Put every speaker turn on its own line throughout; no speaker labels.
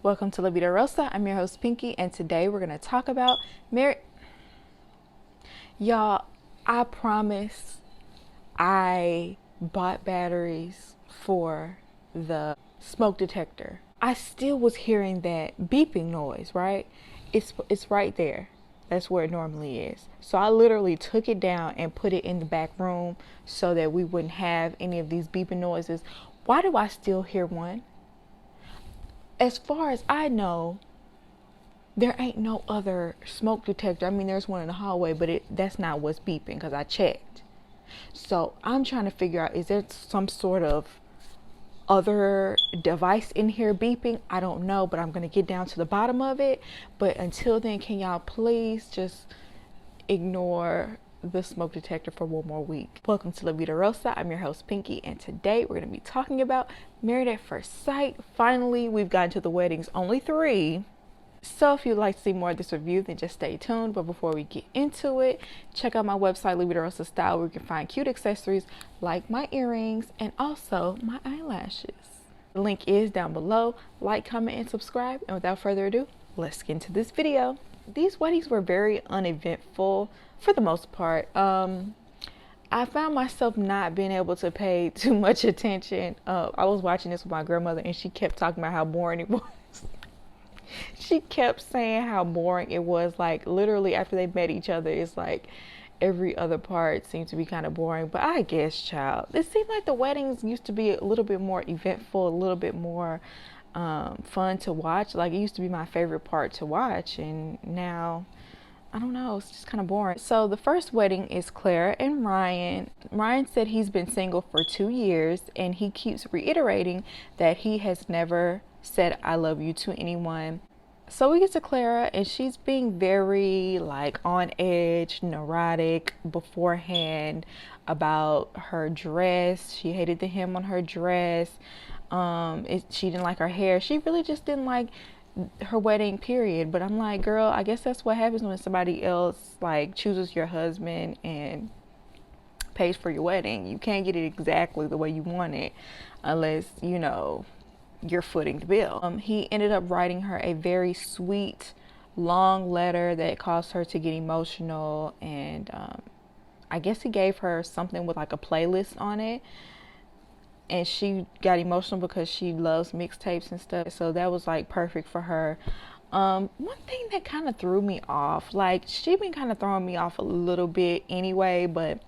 Welcome to La Vida Rosa. I'm your host Pinky, and today we're gonna talk about marriage. Y'all, I promise I bought batteries for the smoke detector. I still was hearing that beeping noise, right? It's right there. That's where it normally is. So I literally took it down and put it in the back room so that we wouldn't have any of these beeping noises. Why do I still hear one? As far as I know, there ain't no other smoke detector. I mean, there's one in the hallway, but that's not what's beeping because I checked. So I'm trying to figure out, is there some sort of other device in here beeping? I don't know, but I'm going to get down to the bottom of it. But until then, can y'all please just ignore the smoke detector for one more week. Welcome to La Vida Rosa. I'm your host Pinky, and today we're going to be talking about Married at First Sight. Finally, we've gotten to the weddings, only 3. So if you'd like to see more of this review, then just stay tuned. But before we get into it, check out my website, La Vida Rosa Style, where you can find cute accessories like my earrings and also my eyelashes. The link is down below. Like, comment, and subscribe. And without further ado, let's get into this video. These weddings were very uneventful for the most part. I found myself not being able to pay too much attention. I was watching this with my grandmother, and she kept talking about how boring it was. She kept saying how boring it was. Like, literally after they met each other, it's like every other part seemed to be kind of boring. But I guess, child, it seemed like the weddings used to be a little bit more eventful, a little bit more fun to watch. Like, it used to be my favorite part to watch, and now I don't know, it's just kind of boring. So the first wedding is Clara and Ryan. Ryan said he's been single for 2 years, and he keeps reiterating that he has never said I love you to anyone. So we get to Clara, and she's being very like on edge, neurotic beforehand about her dress. She hated the hem on her dress. She didn't like her hair. She really just didn't like her wedding, period. But I'm like, girl, I guess that's what happens when somebody else like chooses your husband and pays for your wedding. You can't get it exactly the way you want it unless, you know, you're footing the bill. He ended up writing her a very sweet, long letter that caused her to get emotional, and I guess he gave her something with like a playlist on it, and she got emotional because she loves mixtapes and stuff, so that was like perfect for her. One thing that kind of threw me off, like, she been kind of throwing me off a little bit anyway, but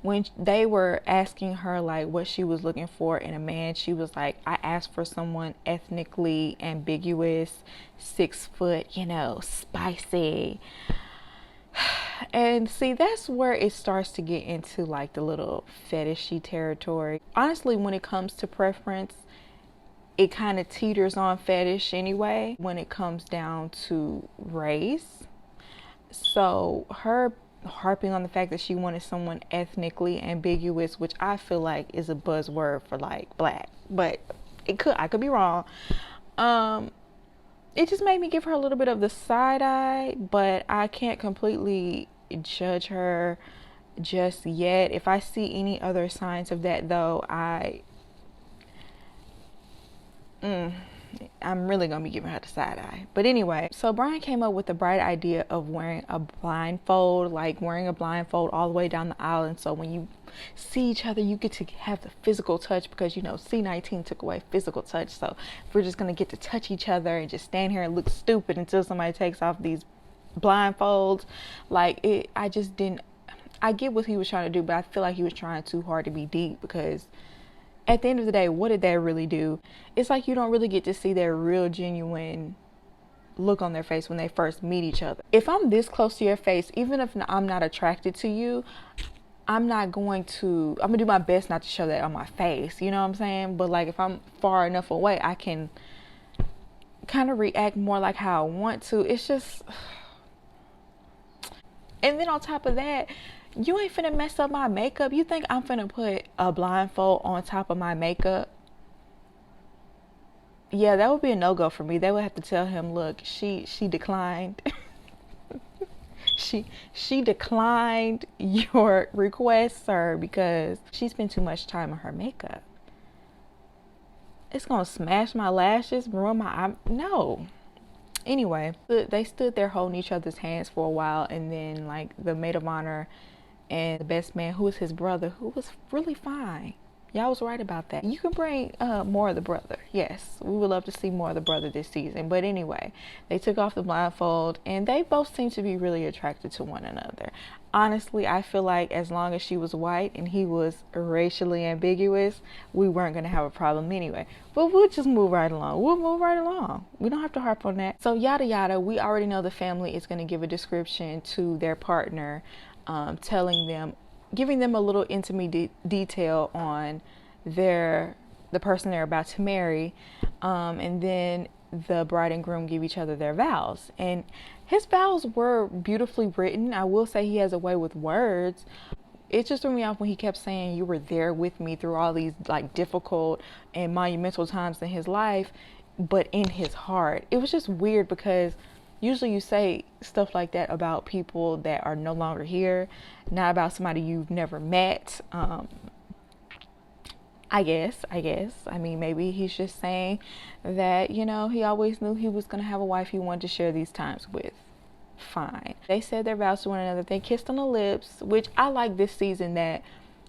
when they were asking her like what she was looking for in a man, she was like, I asked for someone ethnically ambiguous, 6 foot, you know, spicy. And see, that's where it starts to get into like the little fetishy territory. Honestly, when it comes to preference, it kind of teeters on fetish anyway when it comes down to race. So her harping on the fact that she wanted someone ethnically ambiguous, which I feel like is a buzzword for like black, but I could be wrong. It just made me give her a little bit of the side eye, but I can't completely judge her just yet. If I see any other signs of that though, I'm really gonna be giving her the side eye. But anyway, so Brian came up with the bright idea of wearing a blindfold, like wearing a blindfold all the way down the aisle, and so when you see each other, you get to have the physical touch, because you know C-19 took away physical touch. So if we're just gonna get to touch each other and just stand here and look stupid until somebody takes off these blindfolds, like I just didn't. I get what he was trying to do, but I feel like he was trying too hard to be deep, because at the end of the day, what did that really do? It's like you don't really get to see their real genuine look on their face when they first meet each other. If I'm this close to your face, even if I'm not attracted to you, I'm gonna do my best not to show that on my face, you know what I'm saying? But like if I'm far enough away, I can kind of react more like how I want to. It's just, and then on top of that, you ain't finna mess up my makeup. You think I'm finna put a blindfold on top of my makeup? Yeah, that would be a no-go for me. They would have to tell him, look, she declined. she declined your request, sir, because she spent too much time on her makeup. it's gonna smash my lashes, ruin my eye. No. Anyway, they stood there holding each other's hands for a while, and then like the maid of honor and the best man, who was his brother, who was really fine. Y'all was right about that. You can bring more of the brother. Yes, we would love to see more of the brother this season. But anyway, they took off the blindfold, and they both seemed to be really attracted to one another. Honestly, I feel like as long as she was white and he was racially ambiguous, we weren't going to have a problem anyway. But we'll just move right along. We'll move right along. We don't have to harp on that. So yada yada, we already know the family is going to give a description to their partner, telling them, giving them a little intimate detail on the person they're about to marry, and then the bride and groom give each other their vows. And his vows were beautifully written. I will say he has a way with words. It just threw me off when he kept saying, you were there with me through all these like difficult and monumental times in his life, but in his heart. It was just weird, because usually you say stuff like that about people that are no longer here, not about somebody you've never met. I guess. I mean, maybe he's just saying that, you know, he always knew he was going to have a wife he wanted to share these times with. Fine. They said their vows to one another. They kissed on the lips, which I like this season that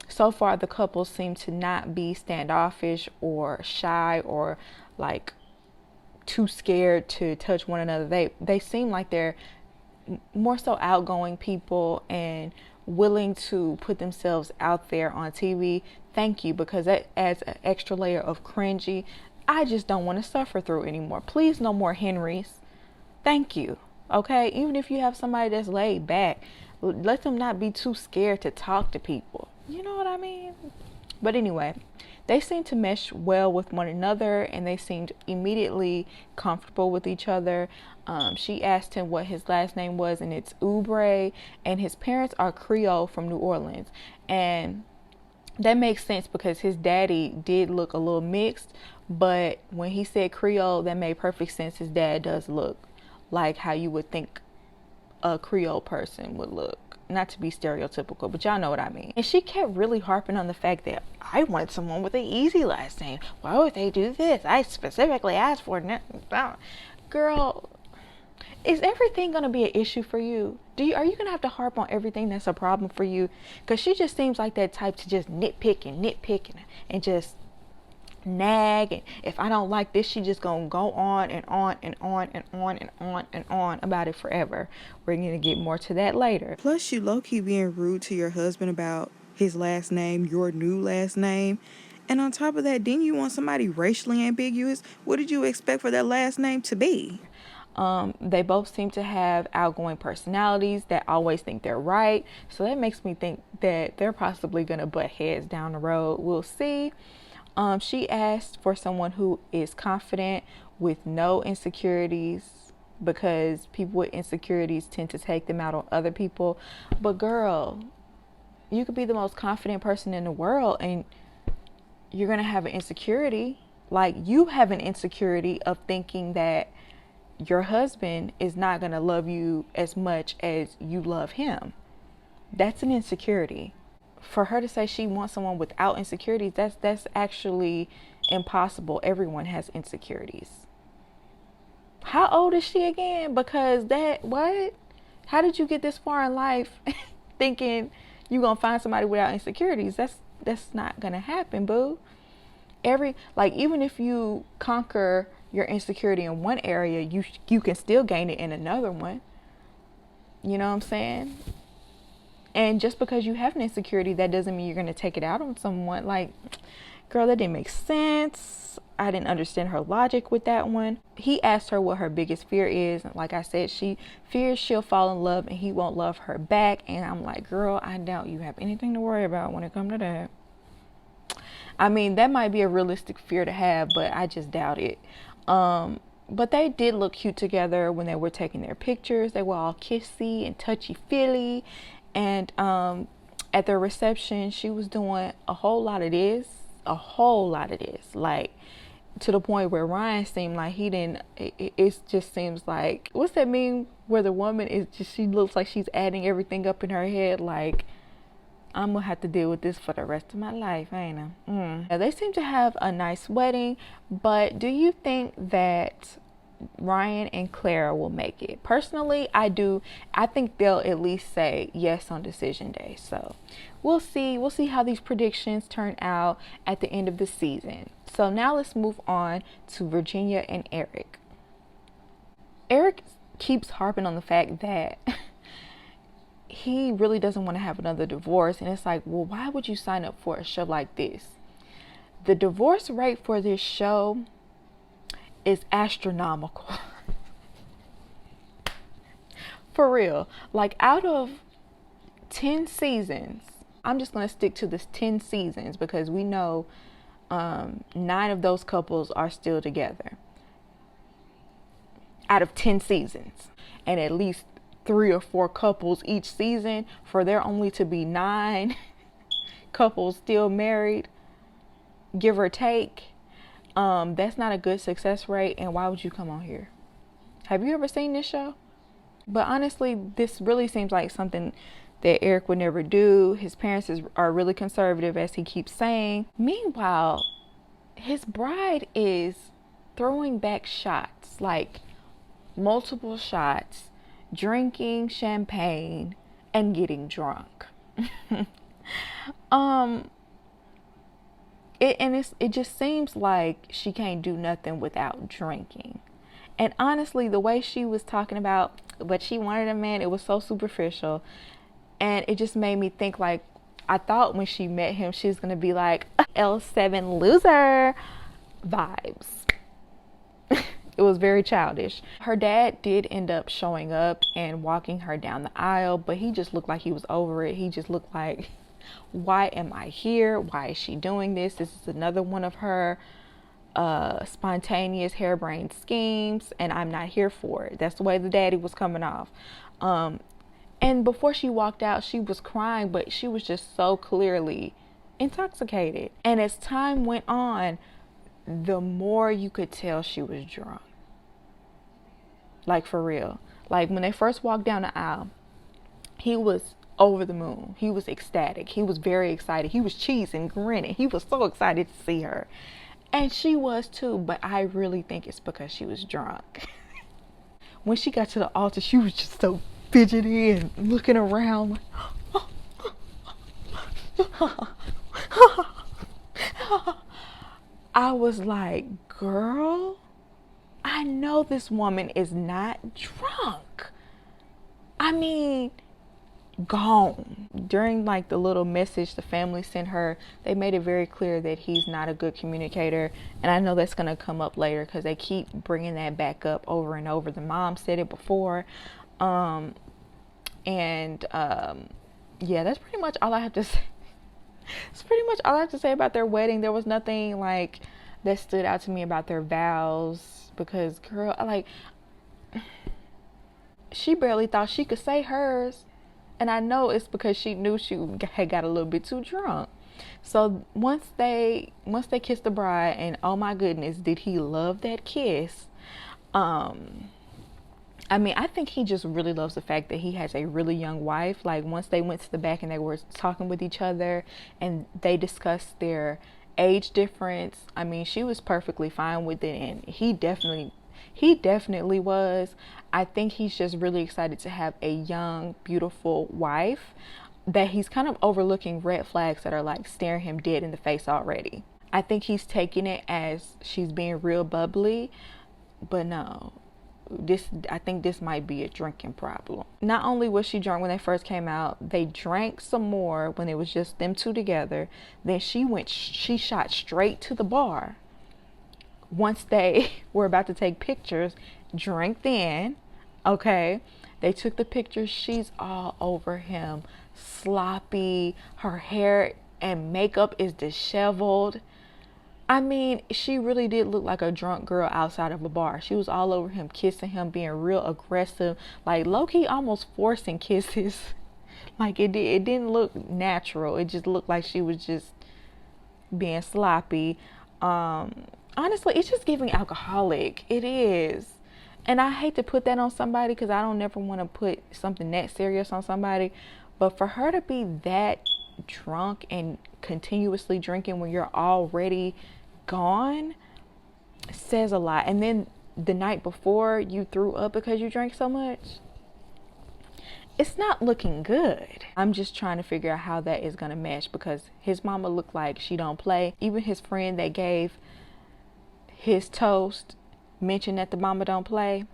so far the couples seem to not be standoffish or shy or like too scared to touch one another. They seem like they're more so outgoing people and willing to put themselves out there on TV. Thank you, because that adds an extra layer of cringy I just don't want to suffer through anymore. Please, no more Henrys. Thank you. Okay, even if you have somebody that's laid back, let them not be too scared to talk to people. You know what I mean? But anyway, they seemed to mesh well with one another, and they seemed immediately comfortable with each other. She asked him what his last name was, and it's Oubre, and his parents are Creole from New Orleans. And that makes sense because his daddy did look a little mixed, but when he said Creole, that made perfect sense. His dad does look like how you would think a Creole person would look. Not to be stereotypical, but y'all know what I mean. And she kept really harping on the fact that I want someone with an easy last name. Why would they do this? I specifically asked for it. Girl, is everything going to be an issue for you? Are you going to have to harp on everything that's a problem for you? Because she just seems like that type to just nitpick and just nag. And if I don't like this, she just going to go on and on and on and on and on and on about it forever. We're going to get more to that later.
Plus, you low-key being rude to your husband about his last name, your new last name. And on top of that, didn't you want somebody racially ambiguous? What did you expect for that last name to be?
They both seem to have outgoing personalities that always think they're right. So that makes me think that they're possibly going to butt heads down the road. We'll see. She asked for someone who is confident with no insecurities, because people with insecurities tend to take them out on other people. But girl, you could be the most confident person in the world and you're going to have an insecurity. Like, you have an insecurity of thinking that your husband is not going to love you as much as you love him. That's an insecurity. For her to say she wants someone without insecurities, that's actually impossible. Everyone has insecurities. How old is she again? Because how did you get this far in life thinking you're going to find somebody without insecurities? That's not going to happen, boo. Even if you conquer your insecurity in one area, you can still gain it in another one. You know what I'm saying? And just because you have an insecurity, that doesn't mean you're going to take it out on someone. Like, girl, that didn't make sense. I didn't understand her logic with that one. He asked her what her biggest fear is. Like I said, she fears she'll fall in love and he won't love her back. And I'm like, girl, I doubt you have anything to worry about when it comes to that. I mean, that might be a realistic fear to have, but I just doubt it. But they did look cute together when they were taking their pictures. They were all kissy and touchy-feely. And at their reception, she was doing a whole lot of this. Like, to the point where Ryan seemed like he didn't, it just seems like, what's that mean where the woman is just, she looks like she's adding everything up in her head, like I'm gonna have to deal with this for the rest of my life, ain't I? Now, they seem to have a nice wedding, but do you think that Ryan and Clara will make it? Personally, I do. I think they'll at least say yes on decision day. So we'll see. We'll see how these predictions turn out at the end of the season. So now let's move on to Virginia and Erik. Erik keeps harping on the fact that he really doesn't want to have another divorce. And it's like, well, why would you sign up for a show like this? The divorce rate for this show is astronomical. For real. Like, out of 10 seasons, I'm just going to stick to this 10 seasons because we know 9 of those couples are still together. Out of 10 seasons. And at least 3 or 4 couples each season, for there only to be 9 couples still married, give or take. That's not a good success rate, and why would you come on here? Have you ever seen this show? But honestly, this really seems like something that Erik would never do. His parents are really conservative, as he keeps saying. Meanwhile, his bride is throwing back shots, like multiple shots, drinking champagne and getting drunk. It just seems like she can't do nothing without drinking. And honestly, the way she was talking about what she wanted a man, it was so superficial. And it just made me think, like, I thought when she met him, she was going to be like, L7 loser vibes. It was very childish. Her dad did end up showing up and walking her down the aisle, but he just looked like he was over it. He just looked like, why am I here? Why is she doing this? This is another one of her spontaneous harebrained schemes, and I'm not here for it. That's the way the daddy was coming off. And before she walked out, she was crying, but she was just so clearly intoxicated. And as time went on, the more you could tell she was drunk. Like, for real. Like, when they first walked down the aisle, he was over the moon. He was ecstatic. He was very excited. He was cheesing, grinning. He was so excited to see her. And she was too, but I really think it's because she was drunk. When she got to the altar, she was just so fidgety and looking around like, I was like, girl, I know this woman is not drunk. I mean, gone. During like the little message the family sent her, they made it very clear that he's not a good communicator. And I know that's going to come up later because they keep bringing that back up over and over. The mom said it before. Yeah, that's pretty much all I have to say. It's pretty much all I have to say about their wedding. There was nothing like that stood out to me about their vows, because girl, like, she barely thought she could say hers. And I know it's because she knew she had got a little bit too drunk. So once they kissed the bride, and oh my goodness, did he love that kiss. I mean, I think he just really loves the fact that he has a really young wife. Like, once they went to the back and they were talking with each other and they discussed their age difference, I mean, she was perfectly fine with it, and he definitely was. I think he's just really excited to have a young, beautiful wife, that he's kind of overlooking red flags that are like staring him dead in the face already. I think he's taking it as she's being real bubbly, but no. I think this might be a drinking problem. Not only was she drunk when they first came out, they drank some more when it was just them two together. Then she shot straight to the bar. Once they were about to take pictures, drank then, okay? They took the pictures. She's all over him, sloppy. Her hair and makeup is disheveled. I mean, she really did look like a drunk girl outside of a bar. She was all over him, kissing him, being real aggressive, like low-key almost forcing kisses. Like, it didn't look natural. It just looked like she was just being sloppy. Honestly, it's just giving alcoholic. It is. And I hate to put that on somebody, because I don't never want to put something that serious on somebody. But for her to be that drunk and continuously drinking when you're already gone says a lot. And then the night before you threw up because you drank so much. It's not looking good. I'm just trying to figure out how that is gonna mesh, because his mama looked like she don't play. Even his friend that gave his toast mentioned that the mama don't play.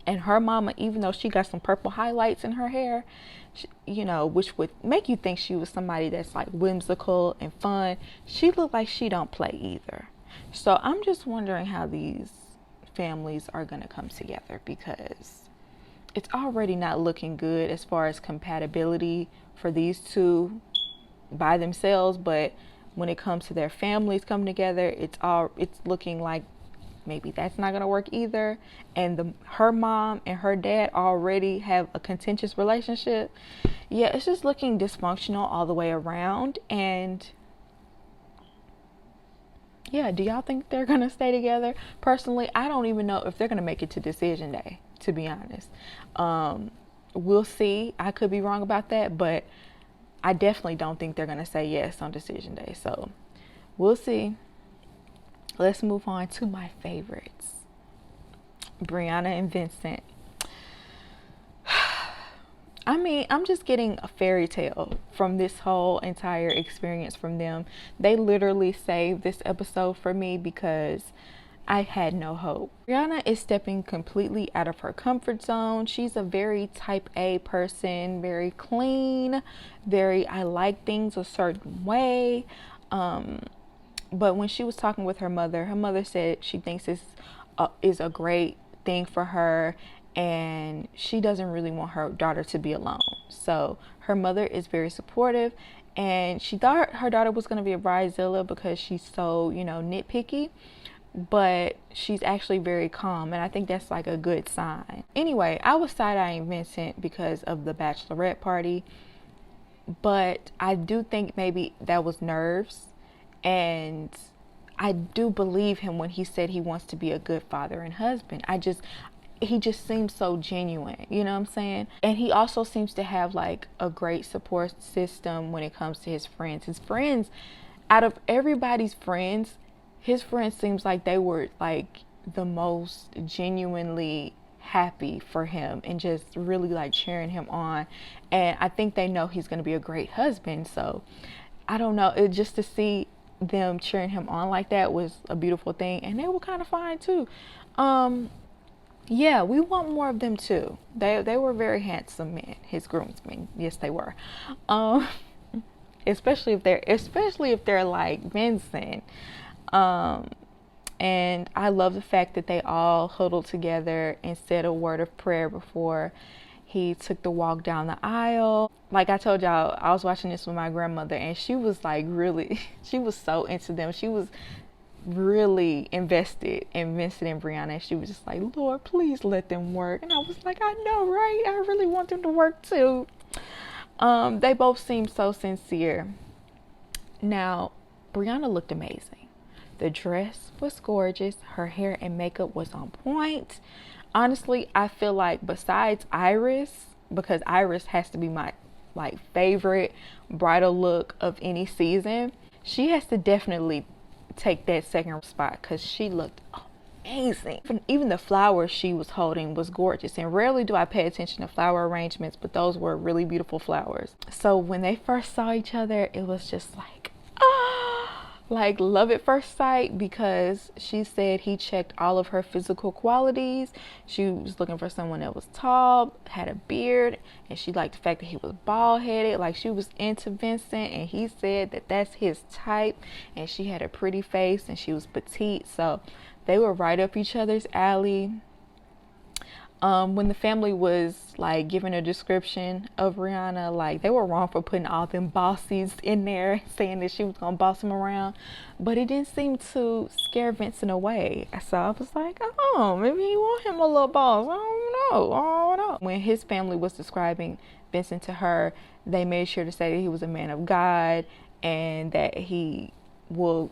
And her mama, even though she got some purple highlights in her hair, she, you know, which would make you think she was somebody that's like whimsical and fun, she looked like she don't play either. So I'm just wondering how these families are gonna come together, because it's already not looking good as far as compatibility for these two by themselves. But when it comes to their families coming together, it's looking like maybe that's not gonna work either. And her mom and her dad already have a contentious relationship. Yeah, it's just looking dysfunctional all the way around. And yeah, do y'all think they're gonna stay together? Personally, I don't even know if they're gonna make it to decision day, to be honest. We'll see. I could be wrong about that, but I definitely don't think they're gonna say yes on decision day. So we'll see. Let's move on to my favorites, Brianna and Vincent. I mean, I'm just getting a fairy tale from this whole entire experience from them. They literally saved this episode for me because I had no hope. Brianna is stepping completely out of her comfort zone. She's a very type A person, very clean, I like things a certain way. But when she was talking with her mother said she thinks this is a great thing for her, and she doesn't really want her daughter to be alone. So her mother is very supportive, and she thought her daughter was going to be a bridezilla because she's so, you know, nitpicky, but she's actually very calm, and I think that's like a good sign. Anyway, I was side-eyeing Vincent because of the bachelorette party, but I do think maybe that was nerves. And I do believe him when he said he wants to be a good father and husband. He just seems so genuine, you know what I'm saying? And he also seems to have like a great support system when it comes to his friends. His friends, out of everybody's friends, his friends seems like they were like the most genuinely happy for him and just really like cheering him on. And I think they know he's going to be a great husband. So I don't know, it just to see them cheering him on like that was a beautiful thing, and they were kind of fine too. Yeah, we want more of them too. They were very handsome men, his groomsmen. Yes, they were. Especially if they're like Vincent. And I love the fact that they all huddled together and said a word of prayer before he took the walk down the aisle. Like I told y'all, I was watching this with my grandmother, and she was like she was so into them. She was really invested in Vincent and Brianna, and she was just like, Lord, please let them work. And I was like, I know, right? I really want them to work too. They both seemed so sincere. Now, Brianna looked amazing. The dress was gorgeous. Her hair and makeup was on point. Honestly, I feel like besides Iris, because Iris has to be my like favorite bridal look of any season, she has to definitely take that second spot because she looked amazing. Even the flowers she was holding was gorgeous, and rarely do I pay attention to flower arrangements, but those were really beautiful flowers. So when they first saw each other, it was just like, like love at first sight, because she said he checked all of her physical qualities. She was looking for someone that was tall, had a beard, and she liked the fact that he was bald headed. Like, she was into Vincent, and he said that that's his type, and she had a pretty face and she was petite. So they were right up each other's alley. When the family was like giving a description of Rihanna, like they were wrong for putting all them bossies in there, saying that she was gonna boss him around, but it didn't seem to scare Vincent away. So I was like, oh, maybe he want him a little boss. I don't know. When his family was describing Vincent to her, they made sure to say that he was a man of God, and that he will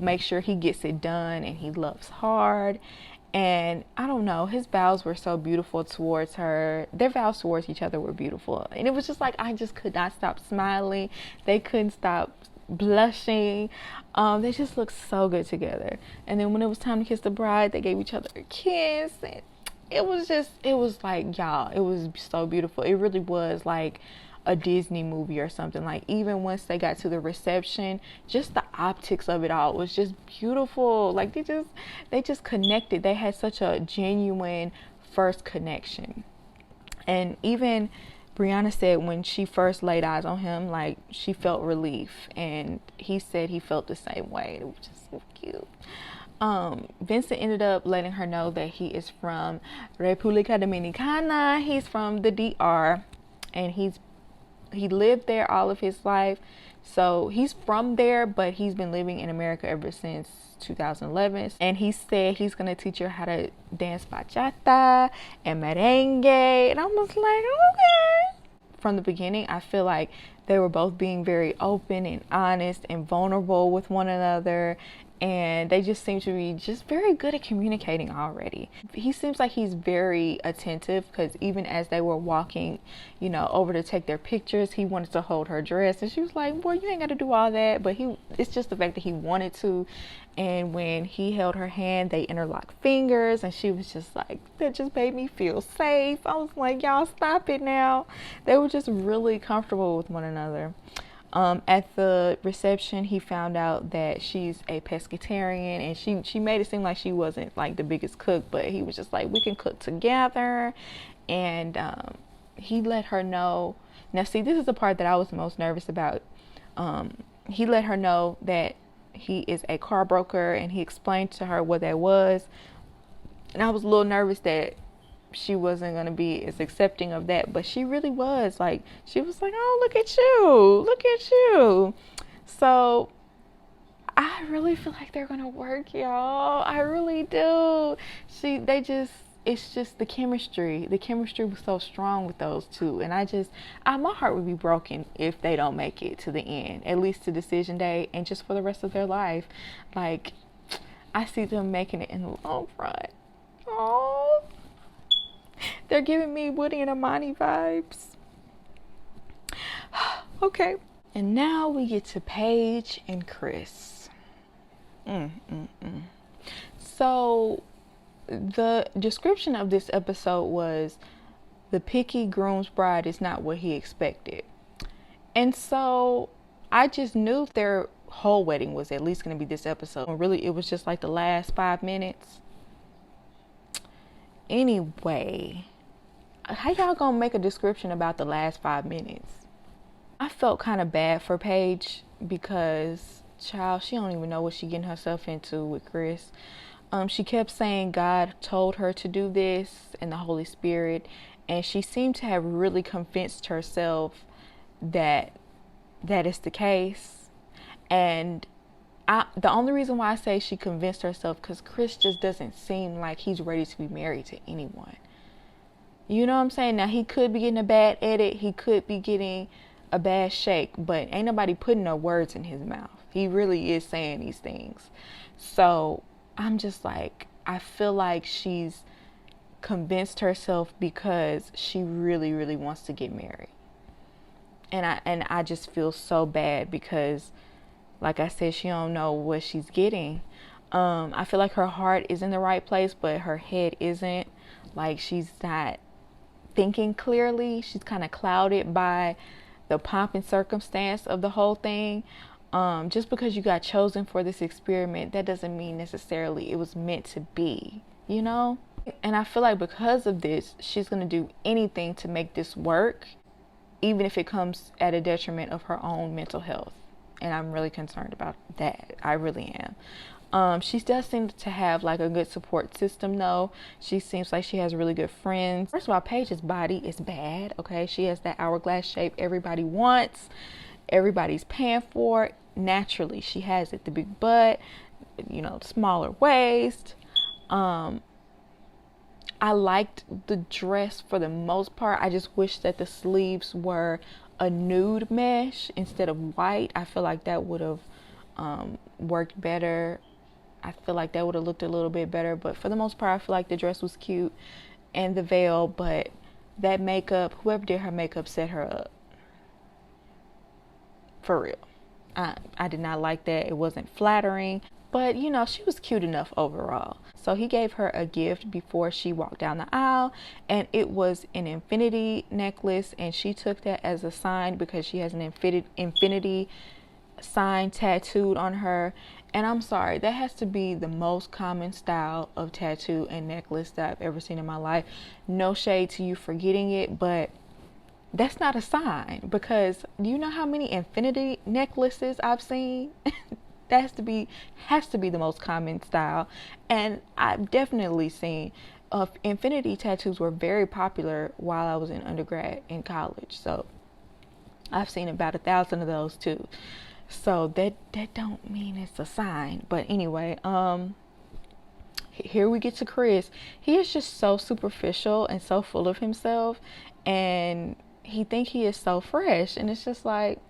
make sure he gets it done, and he loves hard. And I don't know, his vows were so beautiful towards her. Their vows towards each other were beautiful. And it was just like, I just could not stop smiling. They couldn't stop blushing. They just looked so good together. And then when it was time to kiss the bride, they gave each other a kiss. And it was like, y'all, it was so beautiful. It really was like a Disney movie or something. Like, even once they got to the reception, just the optics of it all was just beautiful. Like, they just connected. They had such a genuine first connection. And even Brianna said when she first laid eyes on him, like, she felt relief, and he said he felt the same way. It was just so cute. Vincent ended up letting her know that he is from República Dominicana. He's from the DR, and he lived there all of his life. So he's from there, but he's been living in America ever since 2011. And he said he's going to teach her how to dance bachata and merengue. And I was like, okay. From the beginning, I feel like they were both being very open and honest and vulnerable with one another. And they just seem to be just very good at communicating already. He seems like he's very attentive, because even as they were walking, you know, over to take their pictures, he wanted to hold her dress. And she was like, boy, you ain't got to do all that. But it's just the fact that he wanted to. And when he held her hand, they interlocked fingers. And she was just like, that just made me feel safe. I was like, y'all stop it now. They were just really comfortable with one another. At the reception, he found out that she's a pescatarian, and she made it seem like she wasn't like the biggest cook, but he was just like, we can cook together. And he let her know. Now, see, this is the part that I was most nervous about. He let her know that he is a car broker, and he explained to her what that was. And I was a little nervous that she wasn't going to be as accepting of that, but she really was. Like, she was like, oh, look at you. So I really feel like they're going to work, y'all. I really do. It's just the chemistry was so strong with those two. And my heart would be broken if they don't make it to the end, at least to decision day, and just for the rest of their life. Like, I see them making it in the long run. Oh, they're giving me Woody and Amani vibes. Okay. And now we get to Paige and Chris. So the description of this episode was, the picky groom's bride is not what he expected. And so I just knew their whole wedding was at least going to be this episode. And really, it was just like the last 5 minutes. Anyway, how y'all gonna make a description about the last 5 minutes? I felt kind of bad for Paige, because, child, she don't even know what she getting herself into with Chris. She kept saying God told her to do this, and the Holy Spirit, and she seemed to have really convinced herself that is the case. And the only reason why I say she convinced herself, because Chris just doesn't seem like he's ready to be married to anyone. You know what I'm saying? Now, he could be getting a bad edit. He could be getting a bad shake. But ain't nobody putting no words in his mouth. He really is saying these things. So I'm just like, I feel like she's convinced herself because she really, really wants to get married. And I just feel so bad because, like I said, she don't know what she's getting. I feel like her heart is in the right place, but her head isn't. Like, she's not thinking clearly. She's kind of clouded by the pomp and circumstance of the whole thing. Just because you got chosen for this experiment, that doesn't mean necessarily it was meant to be, you know? And I feel like because of this, she's going to do anything to make this work, even if it comes at a detriment of her own mental health. And I'm really concerned about that. I really am. She does seem to have like a good support system though. She seems like she has really good friends. First of all, Paige's body is bad, okay? She has that hourglass shape everybody wants. Everybody's paying for it. Naturally, she has it. The big butt, you know, smaller waist. I liked the dress for the most part. I just wish that the sleeves were a nude mesh instead of white. I feel like that would have worked better. I feel like that would have looked a little bit better, but for the most part, I feel like the dress was cute and the veil, but that makeup, whoever did her makeup set her up. For real. I did not like that. It wasn't flattering, but you know, she was cute enough overall. So he gave her a gift before she walked down the aisle, and it was an infinity necklace, and she took that as a sign because she has an infinity sign tattooed on her. And I'm sorry, that has to be the most common style of tattoo and necklace that I've ever seen in my life. No shade to you for getting it, but that's not a sign, because do you know how many infinity necklaces I've seen? That has to be the most common style. And I've definitely seen infinity tattoos were very popular while I was in undergrad in college. So I've seen about 1,000 of those too. So that don't mean it's a sign. But anyway, here we get to Chris. He is just so superficial and so full of himself, and he think he is so fresh, and it's just like,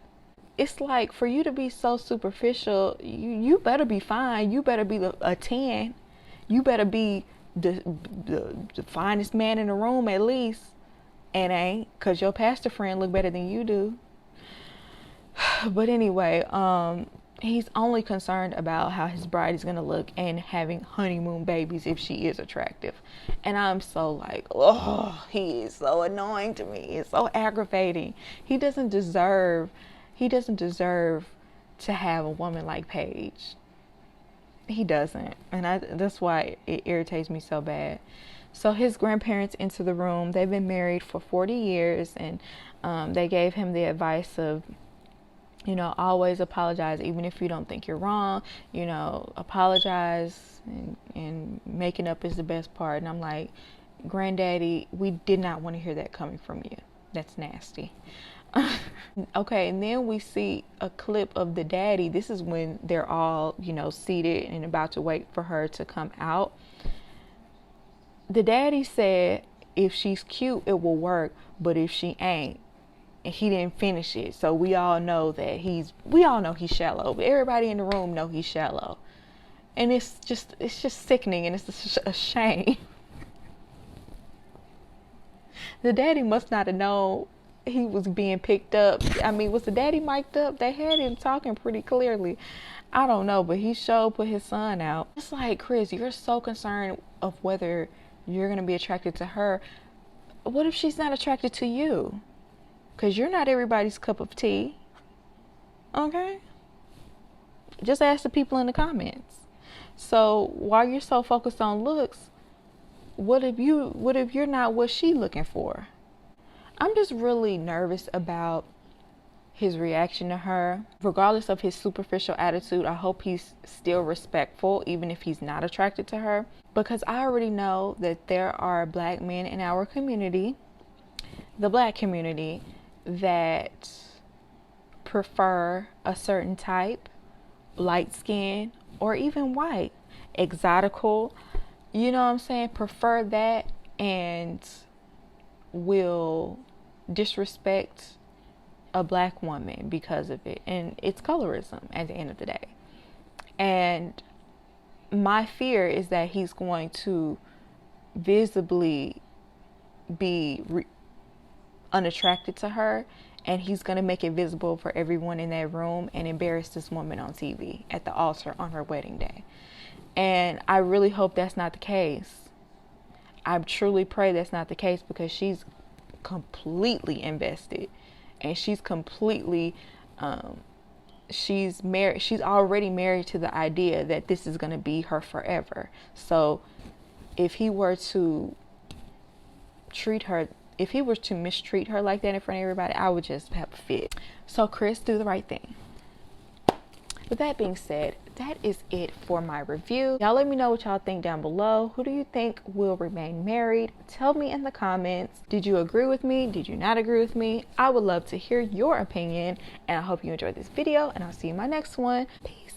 it's like, for you to be so superficial, you better be fine. You better be a 10. You better be the finest man in the room at least, and ain't, because your pastor friend look better than you do. But anyway, he's only concerned about how his bride is going to look and having honeymoon babies if she is attractive. And I'm so like, oh, he is so annoying to me. It's so aggravating. He doesn't deserve to have a woman like Paige. He doesn't. And that's why it irritates me so bad. So his grandparents enter the room. They've been married for 40 years, and they gave him the advice of, you know, always apologize, even if you don't think you're wrong. You know, apologize, and making up is the best part. And I'm like, Granddaddy, we did not want to hear that coming from you. That's nasty. Okay, and then we see a clip of the daddy. This is when they're all, you know, seated and about to wait for her to come out. The daddy said, if she's cute, it will work, but if she ain't. And he didn't finish it. So we all know he's shallow. Everybody in the room know he's shallow. And it's just sickening, and it's a shame. The daddy must not have known he was being picked up. I mean, was the daddy mic'd up? They had him talking pretty clearly. I don't know, but he sure put his son out. It's like, Chris, you're so concerned of whether you're going to be attracted to her. What if she's not attracted to you? Because you're not everybody's cup of tea. Okay? Just ask the people in the comments. So while you're so focused on looks, what if you're not what she's looking for? I'm just really nervous about his reaction to her. Regardless of his superficial attitude, I hope he's still respectful, even if he's not attracted to her. Because I already know that there are black men in our community, the black community, that prefer a certain type, light skin, or even white, exotical, you know what I'm saying, prefer that, and will disrespect a black woman because of it. And it's colorism at the end of the day. And my fear is that he's going to visibly be unattracted to her, and he's going to make it visible for everyone in that room and embarrass this woman on TV at the altar on her wedding day. And I really hope that's not the case. I truly pray that's not the case, because she's completely invested, and she's completely she's already married to the idea that this is going to be her forever. So if he were to mistreat her like that in front of everybody, I would just have a fit. So Chris, do the right thing. With that being said, that is it for my review. Y'all let me know what y'all think down below. Who do you think will remain married? Tell me in the comments. Did you agree with me? Did you not agree with me? I would love to hear your opinion, and I hope you enjoyed this video, and I'll see you in my next one. Peace.